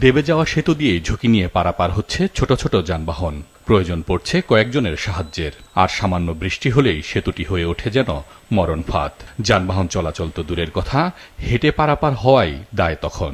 দেবে যাওয়া সেতু দিয়ে ঝুঁকি নিয়ে পারাপার হচ্ছে ছোট ছোট যানবাহন। প্রয়োজন পড়ছে কয়েকজনের সাহায্যের। আর সামান্য বৃষ্টি হলেই সেতুটি হয়ে ওঠে যেন মরণ ফাঁদ। যানবাহন চলাচল তো দূরের কথা, হেঁটে পারাপার হওয়াই দায় তখন।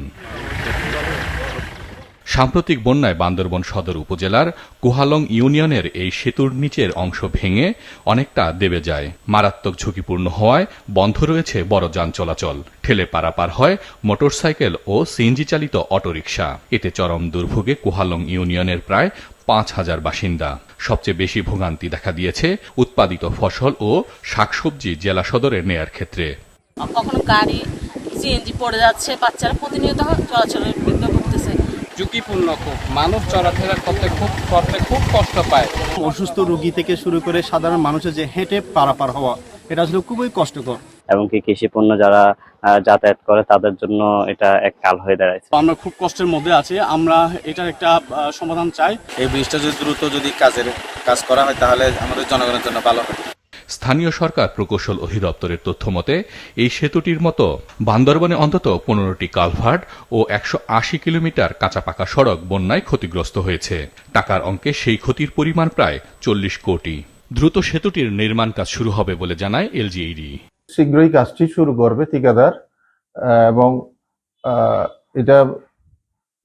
সাম্প্রতিক বন্যায় বান্দরবন সদর উপজেলার কুহালং ইউনিয়নের এই সেতুর নিচের অংশ ভেঙে অনেকটা দেবে যায়। মারাত্মক ঝুঁকিপূর্ণ হওয়ায় বন্ধ রয়েছে বড় যান চলাচল। ঠেলে পারাপার হয় মোটরসাইকেল ও সিএনজি চালিত অটোরিকশা। এতে চরম দুর্ভোগে কুহালং ইউনিয়নের প্রায় ৫,০০০ বাসিন্দা। সবচেয়ে বেশি ভোগান্তি দেখা দিয়েছে উৎপাদিত ফসল ও শাকসবজি জেলা সদরে নেয়ার ক্ষেত্রে। কখনো গাড়ি সিএনজি পড়ে যাচ্ছে, বাচ্চারা প্রতিনিয়ত চলাচলের করতেছে। ঝুঁকিপূর্ণ খুব, মানুষ চলাফেরা করতে খুব কষ্ট পায়। অসুস্থ রোগী থেকে শুরু করে সাধারণ মানুষের যে হেঁটে পারাপার হওয়া, এটা আসলে খুবই কষ্টকর। এবং কি কৃষি পণ্য যারা যাতায়াত করে তাদের জন্য এটা এক কাল হয়ে দাঁড়াইছে। আমরা খুব কষ্টের মধ্যে আছি, আমরা এটার একটা সমাধান চাই। এই ব্রিজটা যদি দ্রুত কাজ করা হয় তাহলে আমাদের জনগণের জন্য ভালো হবে। স্থানীয় সরকার প্রকৌশল অধিদপ্তরের তথ্য মতে এই সেতুটির মতো বান্দরবনে অন্তত 15টি কালভার্ট ও 180 কিলোমিটার কাঁচা পাকা সড়ক বন্যায় ক্ষতিগ্রস্ত হয়েছে। টাকার অঙ্কে সেই ক্ষতির পরিমাণ প্রায় 40 কোটি। দ্রুত সেতুটির নির্মাণ কাজ শুরু হবে বলে জানায় এলজিইডি। শীঘ্রই কাজটি শুরু করবে ঠিকাদার, এবং এটা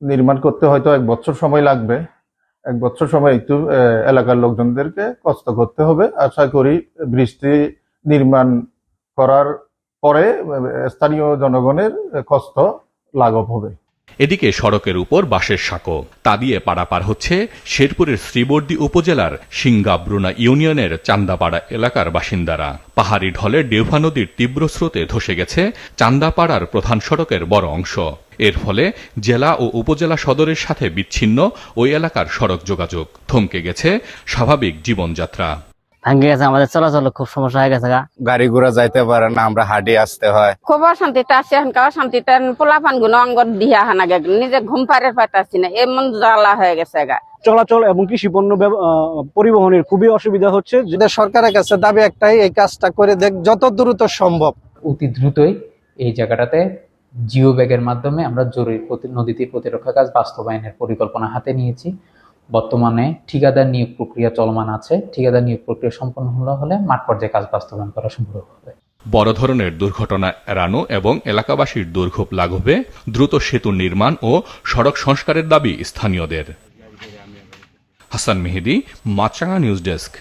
নির্মাণ করতে হয়তো 1 বছর সময় লাগবে। 1 বছর সময় একটু এলাকার লোকজনদেরকে কষ্ট করতে হবে। আশা করি ব্রিজটি নির্মাণ করার পরে স্থানীয় জনগণের কষ্ট লাঘব হবে। এদিকে সড়কের উপর বাঁশের সাঁকো, তা দিয়ে পারাপার হচ্ছে শেরপুরের শ্রীবর্দী উপজেলার সিংগাব্রুনা ইউনিয়নের চান্দাপাড়া এলাকার বাসিন্দারা। পাহাড়ি ঢলে ডেউফা নদীর তীব্র স্রোতে ধসে গেছে চান্দাপাড়ার প্রধান সড়কের বড় অংশ। এর ফলে জেলা ও উপজেলা সদরের সাথে বিচ্ছিন্ন ওই এলাকার সড়ক যোগাযোগ। থমকে গেছে স্বাভাবিক জীবনযাত্রা। ভাঙ্গে গেছে, আমাদের চলাচল খুব সমস্যা হয়ে গেছে। গাড়ি ঘোড়া যাইতে পারে না, আমরা হাঁটি আসতে হয়। খুব অশান্তিতে আছি, এখানকার অশান্তিতে পোলাপান গুলো অঙ্গ দিয়া হানা গে নিজে ঘুম পাড়ের পাইতাছি না, এমন জ্বালা হয়ে গেছে গা। চলাচল এবং কৃষি পণ্য পরিবহনের খুবই অসুবিধা হচ্ছে। সরকারের কাছে দাবি একটাই, এই কাজটা করে দেখ যত দ্রুত সম্ভব। অতি দ্রুতই এই জায়গাটাতে জিও ব্যাগের মাধ্যমে আমরা জরুরি নদীতে প্রতিরক্ষা কাজ বাস্তবায়নের পরিকল্পনা হাতে নিয়েছি। বর্তমানে ঠিকাদার নিয়োগ প্রক্রিয়া চলমান আছে। ঠিকাদার নিয়োগ প্রক্রিয়া সম্পন্ন হলে মাঠ পর্যায়ে কাজ বাস্তবায়ন করা সম্ভব হবে। বড় ধরনের দুর্ঘটনা এড়ানো এবং এলাকাবাসীর দুর্ভোগ লাঘবে দ্রুত সেতু নির্মাণ ও সড়ক সংস্কারের দাবি স্থানীয়দের। হাসান মেহেদী, মাছরাঙা নিউজ ডেস্ক।